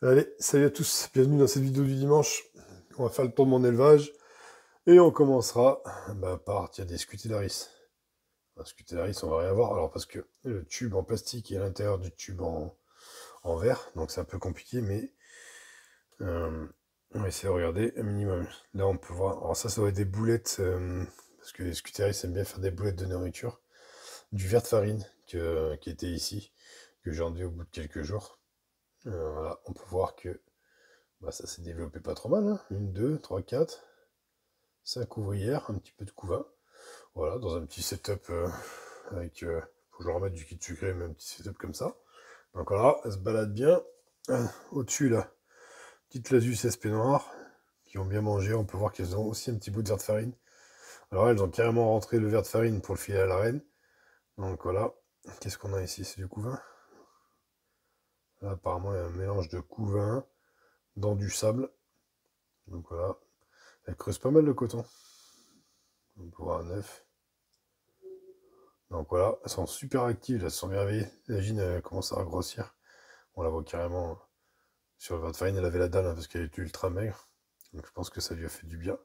Allez, salut à tous, bienvenue dans cette vidéo du dimanche. On va faire le tour de mon élevage et on commencera par des scutellaris. Un scutellaris, on va rien voir, alors parce que le tube en plastique est à l'intérieur du tube en verre, donc c'est un peu compliqué, mais on va essayer de regarder un minimum. Là, on peut voir, alors ça va être des boulettes, parce que les scutellaris aiment bien faire des boulettes de nourriture. Du verre de farine qui était ici, que j'ai enlevé au bout de quelques jours. Voilà, on peut voir que ça s'est développé pas trop mal, hein. 1, 2, 3, 4, 5 ouvrières, un petit peu de couvain. Voilà, dans un petit setup avec... faut que je remette du kit sucré, mais un petit setup comme ça. Donc voilà, elles se baladent bien. Au-dessus, là, petite lasus SP noire, qui ont bien mangé. On peut voir qu'elles ont aussi un petit bout de verre de farine. Alors elles ont carrément rentré le verre de farine pour le filer à la reine. Donc voilà, qu'est-ce qu'on a ici? C'est du couvain. Là, apparemment, il y a un mélange de couvain dans du sable. Donc voilà, elles creusent pas mal le coton. On peut voir un œuf. Donc voilà, elles sont super actives, elles se sont bien réveillées. La gine elle commence à grossir. On la voit carrément sur le verre de farine, elle avait la dalle hein, parce qu'elle était ultra maigre. Donc je pense que ça lui a fait du bien.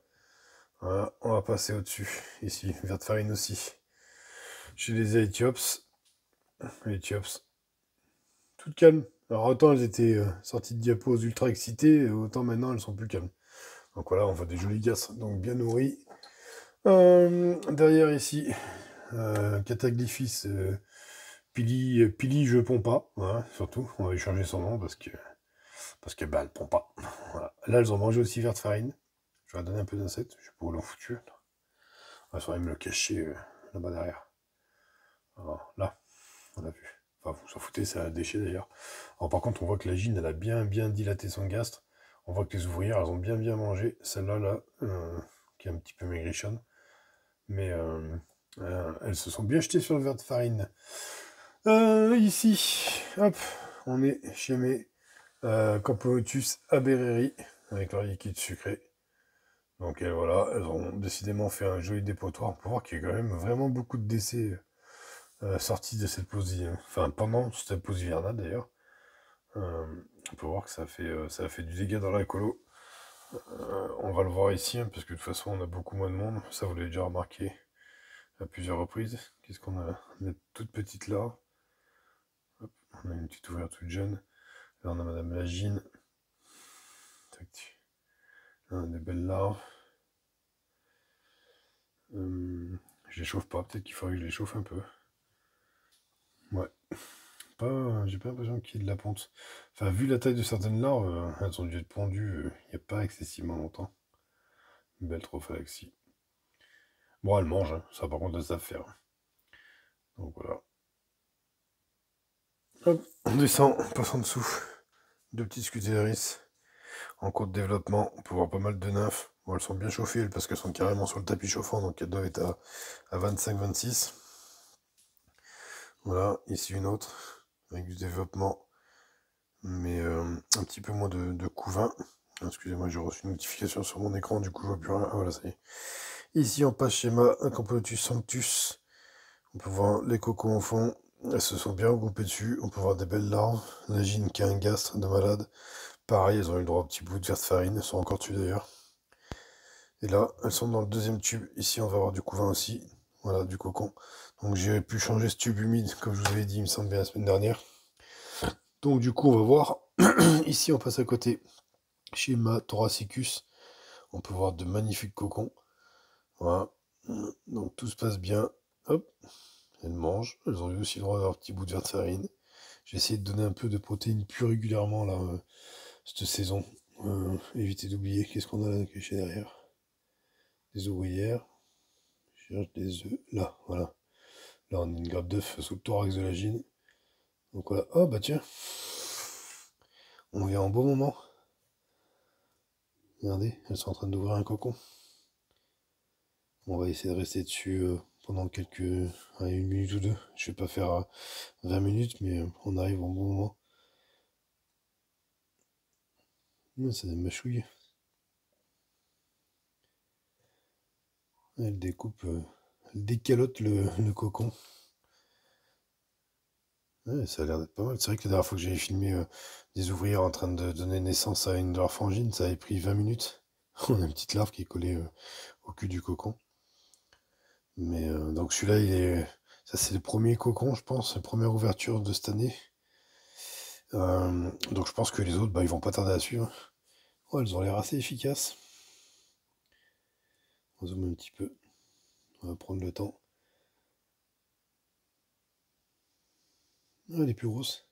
Voilà, on va passer au-dessus. Ici, verre de farine aussi. Chez les Éthiops. Les Éthiops. Toutes calmes. Alors autant elles étaient sorties de diapos ultra excitées, autant maintenant elles sont plus calmes. Donc voilà, on voit des jolies gasses, donc bien nourries. Derrière ici, Cataglyphis Pili je pond pas, voilà, surtout, on va lui changer son nom parce que elle pond pas. Voilà. Là, elles ont mangé aussi verre de farine. Je vais leur donner un peu d'insectes, je sais pas où l'ont foutu. Elles sont même le cacher là-bas derrière. Alors, là, on a vu. Enfin, vous s'en foutez, c'est un déchet d'ailleurs. Alors par contre, on voit que la gine, elle a bien dilaté son gastre. On voit que les ouvrières, elles ont bien mangé. Celle-là, là, qui est un petit peu maigrichonne. Mais elles se sont bien jetées sur le verre de farine. Ici, hop, on est chez mes Camponotus aberreri avec leur liquide sucré. Donc voilà, elles ont décidément fait un joli dépotoir. On peut voir qu'il y a quand même vraiment beaucoup de décès sortis de cette pause, enfin pendant cette pause hivernale d'ailleurs. On peut voir que ça a fait du dégât dans la colo. On va le voir ici, hein, parce que de toute façon on a beaucoup moins de monde. Ça vous l'avez déjà remarqué à plusieurs reprises. Qu'est-ce qu'on a? On a toute petite là. Hop, on a une petite ouvrière toute jeune. Là, on a Madame Lagine. Tac. Là, on a des belles larves. Je les chauffe pas. Peut-être qu'il faudrait que je les chauffe un peu. Ouais. J'ai pas l'impression qu'il y ait de la ponte. Enfin, vu la taille de certaines larves, elles ont dû être pondues il n'y a pas excessivement longtemps. Une belle trophalaxie. Bon, elle mange, hein. Ça, par contre, elles savent faire. Donc voilà. Hop, on descend, on passe en dessous. Deux petites scutellaris en cours de développement. On peut voir pas mal de nymphes. Bon, elles sont bien chauffées parce qu'elles sont carrément sur le tapis chauffant, donc elles doivent être à 25-26. Voilà, ici une autre avec du développement, mais un petit peu moins de couvain. Excusez-moi, j'ai reçu une notification sur mon écran, du coup je vois plus rien. Ah voilà, ça y est. Ici on passe schéma un Camponotus sanctus. On peut voir les cocos en fond. Elles se sont bien regroupées dessus. On peut voir des belles larves. La gine qui a un gastre de malade. Pareil, elles ont eu le droit au petit bout de verre de farine. Elles sont encore dessus d'ailleurs. Et là, elles sont dans le deuxième tube. Ici, on va avoir du couvain aussi. Voilà, du cocon. Donc j'ai pu changer ce tube humide, comme je vous avais dit, il me semble bien la semaine dernière. Donc du coup, on va voir. Ici, on passe à côté. Schéma Thoracicus. On peut voir de magnifiques cocons. Voilà. Donc tout se passe bien. Hop. Elles mangent. Elles ont eu aussi le droit à leur petit bout de verre de farine. J'ai essayé de donner un peu de protéines plus régulièrement là, cette saison. Éviter d'oublier qu'est-ce qu'on a là caché derrière. Des ouvrières. Je cherche des œufs. Là, voilà. Là, on a une grappe d'œuf sous le thorax de la gine. Donc voilà. Oh bah tiens. On vient en beau moment. Regardez, elles sont en train d'ouvrir un cocon. On va essayer de rester dessus pendant une minute ou deux. Je vais pas faire 20 minutes, mais on arrive en bon moment. C'est des mâchouilles. Elle découpe, elle décalote le cocon. Ouais, ça a l'air d'être pas mal. C'est vrai que la dernière fois que j'avais filmé des ouvrières en train de donner naissance à une de leurs frangines, ça avait pris 20 minutes. On a une petite larve qui est collée au cul du cocon. Mais donc celui-là, ça c'est le premier cocon, je pense, la première ouverture de cette année. Donc je pense que les autres, bah, ils vont pas tarder à suivre. Oh, elles ont l'air assez efficaces. On zoome un petit peu. On va prendre le temps. Ah, elle est plus grosse.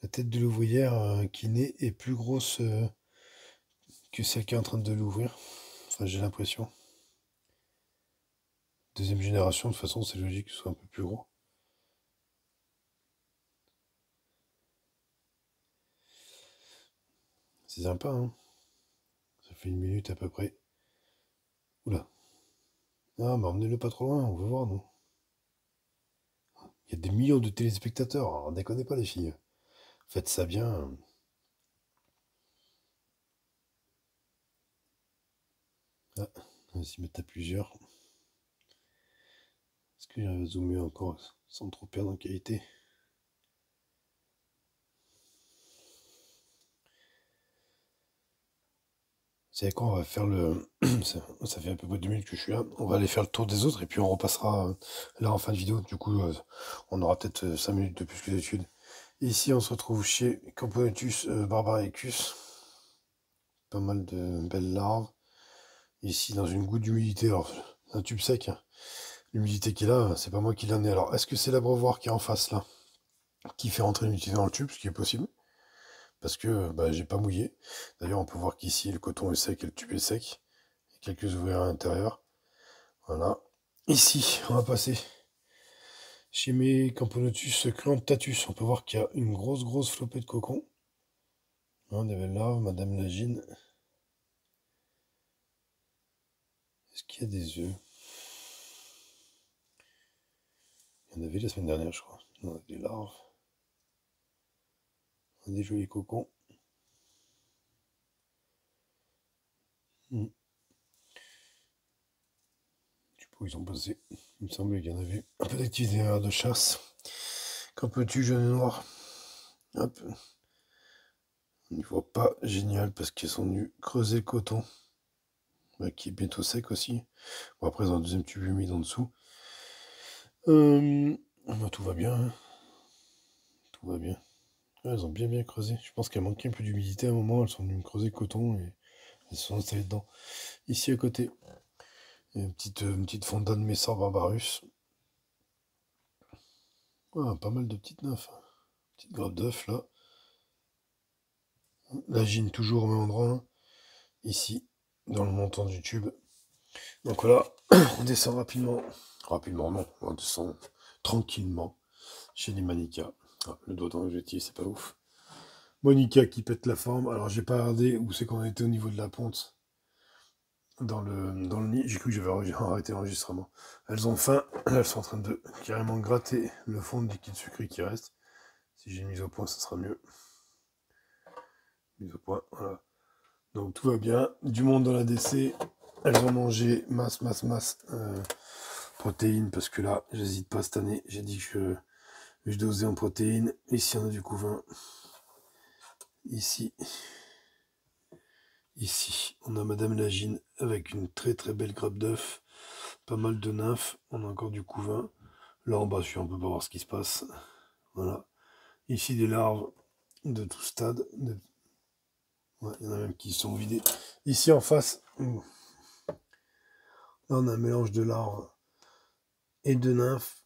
La tête de l'ouvrière qui naît est plus grosse que celle qui est en train de l'ouvrir. Enfin, j'ai l'impression. Deuxième génération, de toute façon, c'est logique que ce soit un peu plus gros. C'est sympa, hein. Ça fait 1 minute à peu près. Oula. Ah, mais emmenez-le pas trop loin, on veut voir, nous. Il y a des millions de téléspectateurs, alors déconnez pas, les filles. Faites ça bien. Ah, on va s'y mettre à plusieurs. Est-ce que j'arrive à zoomer encore sans trop perdre en qualité? C'est quoi, on va faire le. Ça fait à peu près 2 minutes que je suis là. On va aller faire le tour des autres et puis on repassera là en fin de vidéo. Du coup, on aura peut-être 5 minutes de plus que d'habitude. Ici, on se retrouve chez Camponotus barbaricus. Pas mal de belles larves. Ici, dans une goutte d'humidité. Alors, un tube sec, hein. L'humidité qu'il a, c'est pas moi qui l'en ai. Alors, est-ce que c'est l'abreuvoir qui est en face là, qui fait rentrer l'humidité dans le tube, ce qui est possible? Parce que bah, j'ai pas mouillé. D'ailleurs, on peut voir qu'ici, le coton est sec et le tube est sec. Il y a quelques ouvrières à l'intérieur. Voilà. Ici, on va passer chez mes Camponotus clantatus. On peut voir qu'il y a une grosse flopée de cocons. On avait là, Madame Lagine. Est-ce qu'il y a des œufs? Il y en avait la semaine dernière, je crois. On a des larves. On a des jolis cocons. Du coup, ils sont passés. Il me semblait qu'il y en avait un peu d'activité de chasse. Camponotus jaune et noir. Hop. On n'y voit pas génial parce qu'ils sont venus creuser le coton. Bah, qui est bientôt sec aussi. Bon, après, ils ont un deuxième tube humide en dessous. Bah, tout va bien, hein. Tout va bien. Ah, elles ont bien creusé. Je pense qu'elles manquait un peu d'humidité à un moment. Elles sont venues me creuser le coton et elles se sont installées dedans. Ici à côté, il y a une petite fonda de Messor barbarus. Ah, pas mal de petites nymphes. Petite grappe d'œuf là. La gine toujours au même endroit, hein. Ici, dans le montant du tube. Donc voilà, on descend rapidement. Rapidement, non. On descend tranquillement chez les Manica. Ah, le doigt dans l'objectif, c'est pas ouf. Monica qui pète la forme. Alors j'ai pas regardé où c'est qu'on était au niveau de la ponte. Dans le nid, j'ai cru que j'avais arrêté l'enregistrement. Elles ont faim, elles sont en train de carrément gratter le fond de liquide sucré qui reste. Si j'ai une mise au point, ça sera mieux. Mise au point, voilà. Donc tout va bien. Du monde dans la DC. Elles ont mangé masse protéines parce que là, j'hésite pas cette année. J'ai dit que je dosais en protéines. Ici, on a du couvain. Ici, on a Madame Lagine avec une très belle grappe d'œuf. Pas mal de nymphes. On a encore du couvain. Là en bas, on peut pas voir ce qui se passe. Voilà. Ici, des larves de tout stade. Ouais, il y en a même qui sont vidées. Ici en face, là, on a un mélange de larves et de nymphes.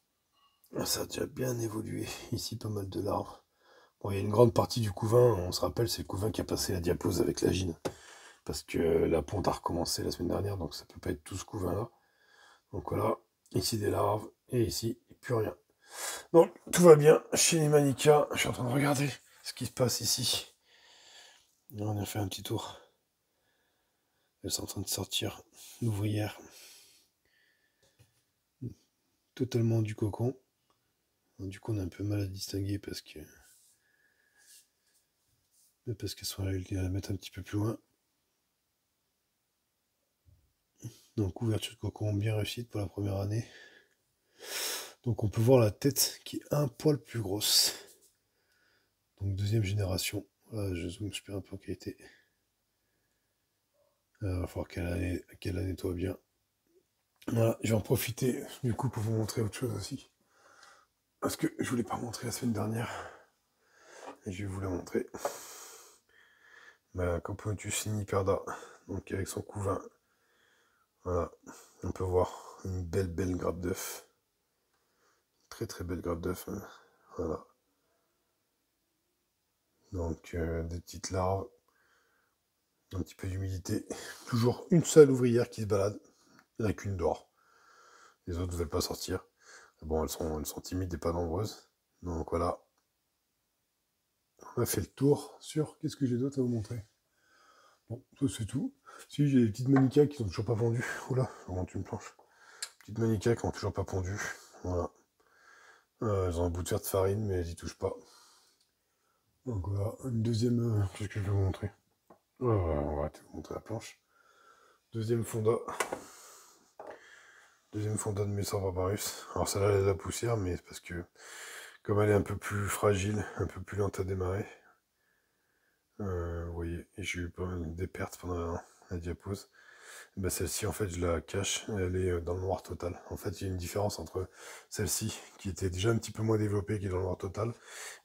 Ça a déjà bien évolué. Ici, pas mal de larves. Bon, il y a une grande partie du couvain, on se rappelle, c'est le couvain qui a passé la diapause avec la gine. Parce que la ponte a recommencé la semaine dernière, donc ça peut pas être tout ce couvain-là. Donc voilà, ici des larves, et ici, plus rien. Donc tout va bien chez les Manica. Je suis en train de regarder ce qui se passe ici. On a fait un petit tour. Elles sont en train de sortir l'ouvrière. Totalement du cocon. Du coup, on a un peu mal à distinguer parce qu'elles sont allées la mettre un petit peu plus loin. Donc, ouverture de cocon bien réussite pour la première année. Donc on peut voir la tête qui est un poil plus grosse. Donc deuxième génération. Voilà, je zoome, je perds un peu en qualité. Il va falloir qu'elle la nettoie bien. Voilà, je vais en profiter du coup pour vous montrer autre chose aussi. Parce que je voulais pas montrer la semaine dernière. Et je vais vous la montrer. Camponotus siniperda, donc avec son couvain. Voilà, on peut voir une belle grappe d'œuf. Très belle grappe d'œuf. Hein. Voilà. Donc des petites larves. Un petit peu d'humidité. Toujours une seule ouvrière qui se balade. Il n'y en a qu'une dehors. Les autres ne veulent pas sortir. Bon, elles sont timides et pas nombreuses. Donc voilà. On a fait le tour sur... Qu'est-ce que j'ai d'autre à vous montrer? Bon, ça c'est tout. Si, j'ai des petites manicas qui sont toujours pas pondues. Oula, je remonte une planche. Petites manicas qui n'ont toujours pas pondu. Voilà. Elles ont un bout de fer de farine, mais elles y touchent pas. Donc voilà, une deuxième... Qu'est-ce que je vais vous montrer? On va arrêter de vous montrer la planche. Deuxième fonda. Deuxième fonda de Messor Barbarus. Alors celle-là, elle a de la poussière, mais c'est parce que comme elle est un peu plus fragile, un peu plus lente à démarrer, vous voyez, et j'ai eu pas mal des pertes pendant la diapose. Ben celle-ci, en fait, je la cache, elle est dans le noir total. En fait, il y a une différence entre celle-ci, qui était déjà un petit peu moins développée, qui est dans le noir total,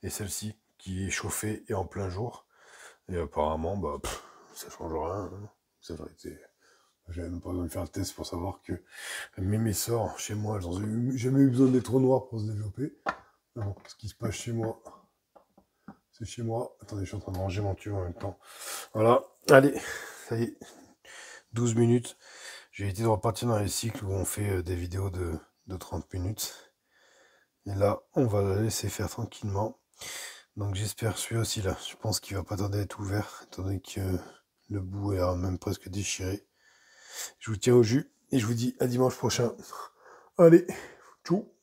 et celle-ci, qui est chauffée et en plein jour. Et apparemment, bah, ça change rien. Hein. C'est vrai, j'avais même pas besoin de faire un test pour savoir que mes sorts chez moi, elles ont jamais eu besoin d'être trop noires pour se développer. Alors, ce qui se passe chez moi, c'est chez moi. Attendez, je suis en train de ranger mon tube en même temps. Voilà, allez, ça y est, 12 minutes. J'ai évité de repartir dans les cycles où on fait des vidéos de 30 minutes. Et là, on va la laisser faire tranquillement. Donc j'espère celui-là aussi là. Je pense qu'il va pas tarder à être ouvert, étant donné que le bout est même presque déchiré. Je vous tiens au jus et je vous dis à dimanche prochain. Allez, tchou!